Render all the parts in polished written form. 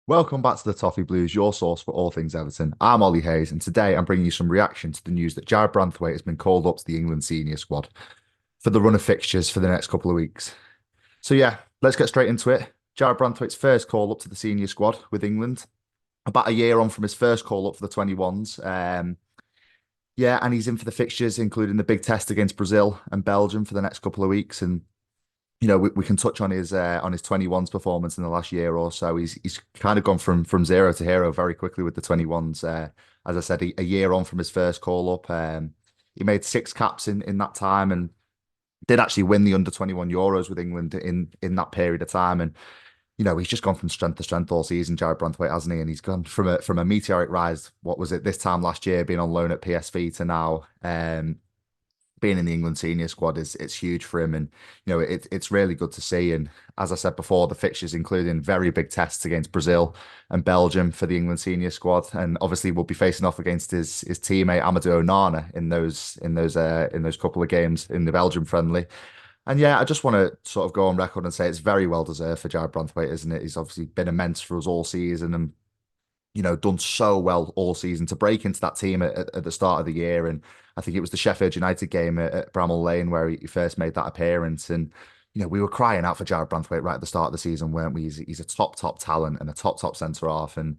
Welcome back to the Toffee Blues, your source for all things Everton. I'm Ollie Hayes, and today I'm bringing you some reaction to the news that Jarrad Branthwaite has been called up to the England senior squad for the run of fixtures for the next couple of weeks. So yeah, let's get straight into it. Jarrad Branthwaite's first call up to the senior squad with England, about a year on from his first call up for the 21s. Yeah, and he's in for the fixtures, including the big test against Brazil and Belgium for the next couple of weeks. And we can touch on his 21s performance in the last year or so. He's kind of gone from zero to hero very quickly with the 21s. As I said, a year on from his first call up, he made six caps in that time and did actually win the under 21 Euros with England in that period of time. And he's just gone from strength to strength all season, Jarrad Branthwaite, hasn't he? And he's gone from a meteoric rise. What was it this time last year, being on loan at PSV to now. Being in the England senior squad is it's huge for him, and it's really good to see. And as I said before, the fixtures including very big tests against Brazil and Belgium for the England senior squad, and obviously we'll be facing off against his teammate Amadou Onana in those couple of games in the Belgium friendly. And yeah, I just want to sort of go on record and say it's very well deserved for Jarrad Branthwaite, isn't it? He's obviously been immense for us all season, and done so well all season to break into that team at the start of the year. And I think it was the Sheffield United game at Bramall Lane where he first made that appearance. And, we were crying out for Jarrad Branthwaite right at the start of the season, weren't we? He's a top talent and a top centre half. And,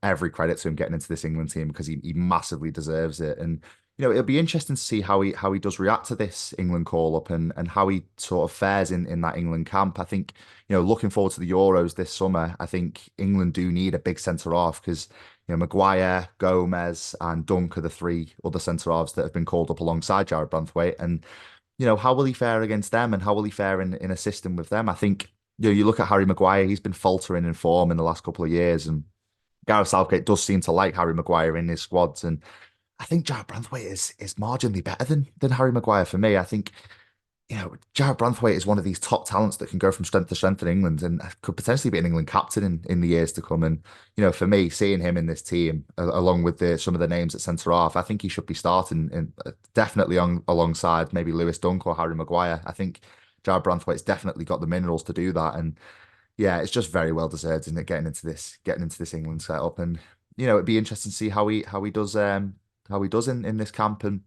every credit to him getting into this England team because he massively deserves it. And, it'll be interesting to see how he does react to this England call up and how he sort of fares in that England camp. I think, looking forward to the Euros this summer, I think England do need a big centre half because, Maguire, Gomez, and Dunk are the three other centre halves that have been called up alongside Jarrad Branthwaite. And, how will he fare against them and how will he fare in a system with them? I think, you look at Harry Maguire, he's been faltering in form in the last couple of years. And Gareth Southgate does seem to like Harry Maguire in his squads. And I think Jarrad Branthwaite is marginally better than Harry Maguire for me. I think, Jarrad Branthwaite is one of these top talents that can go from strength to strength in England and could potentially be an England captain in the years to come. And, for me, seeing him in this team, along with some of the names at centre half, I think he should be starting definitely alongside maybe Lewis Dunk or Harry Maguire. I think Jarrad Branthwaite's definitely got the minerals to do that. And yeah, it's just very well deserved, isn't it, getting into this England setup. And, it'd be interesting to see how he does in this camp. And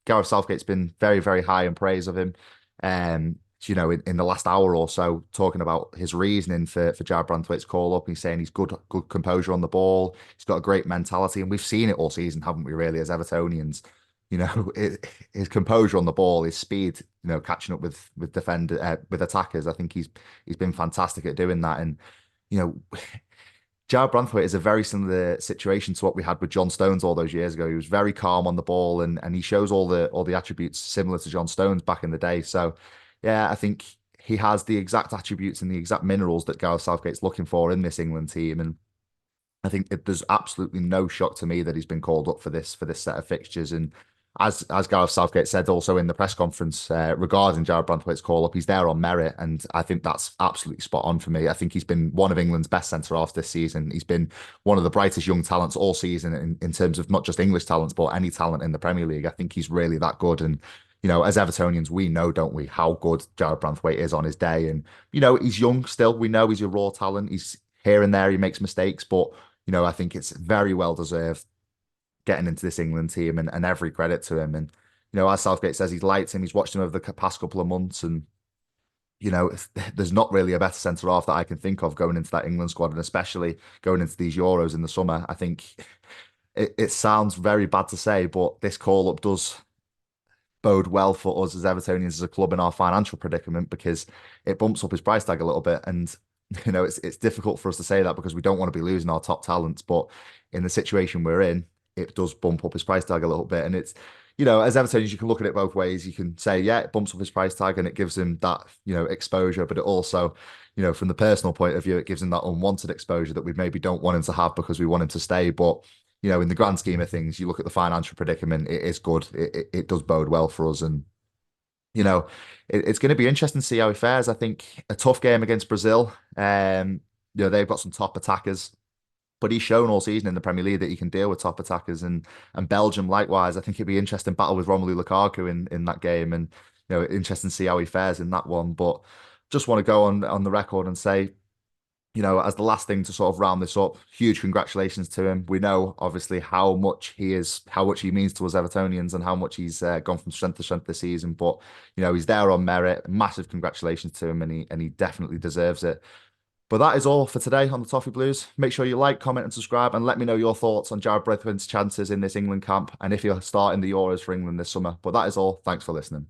Gareth Southgate's been very, very high in praise of him. In the last hour or so, talking about his reasoning for Jarrad Branthwaite's call up. He's saying he's good composure on the ball. He's got a great mentality, and we've seen it all season, haven't we? Really, as Evertonians, his composure on the ball, his speed, catching up with attackers. I think he's been fantastic at doing that. And you know, Jarrad Branthwaite is a very similar situation to what we had with John Stones all those years ago. He was very calm on the ball and he shows all the attributes similar to John Stones back in the day. So yeah, I think he has the exact attributes and the exact minerals that Gareth Southgate's looking for in this England team. And I think there's absolutely no shock to me that he's been called up for this set of fixtures. And as Gareth Southgate said also in the press conference regarding Jarrad Branthwaite's call up, he's there on merit, and I think that's absolutely spot on for me. I think he's been one of England's best centre halves this season. He's been one of the brightest young talents all season in terms of not just English talents but any talent in the Premier League. I think he's really that good. And as Evertonians, we know, don't we, how good Jarrad Branthwaite is on his day. And he's young still. We know he's a raw talent. He's here and there, he makes mistakes, but I think it's very well deserved getting into this England team, and every credit to him. And, as Southgate says, he's liked him. He's watched him over the past couple of months. And, there's not really a better centre half that I can think of going into that England squad, and especially going into these Euros in the summer. I think it sounds very bad to say, but this call up does bode well for us as Evertonians as a club in our financial predicament because it bumps up his price tag a little bit. And, it's difficult for us to say that because we don't want to be losing our top talents. But in the situation we're in, it does bump up his price tag a little bit. And it's, as Evertonians, you can look at it both ways. You can say, yeah, it bumps up his price tag and it gives him that, exposure. But it also, from the personal point of view, it gives him that unwanted exposure that we maybe don't want him to have because we want him to stay. But, in the grand scheme of things, you look at the financial predicament, it is good. It does bode well for us. And, it's going to be interesting to see how he fares. I think a tough game against Brazil. They've got some top attackers. But he's shown all season in the Premier League that he can deal with top attackers, and Belgium likewise. I think it'd be interesting battle with Romelu Lukaku in that game, and interesting to see how he fares in that one. But just want to go on the record and say, as the last thing to sort of round this up, huge congratulations to him. We know obviously how much he means to us Evertonians, and how much he's gone from strength to strength this season. But he's there on merit. Massive congratulations to him, and he definitely deserves it. But that is all for today on the Toffee Blues. Make sure you like, comment, and subscribe, and let me know your thoughts on Jarrad Branthwaite's chances in this England camp, and if you're starting the Euros for England this summer. But that is all. Thanks for listening.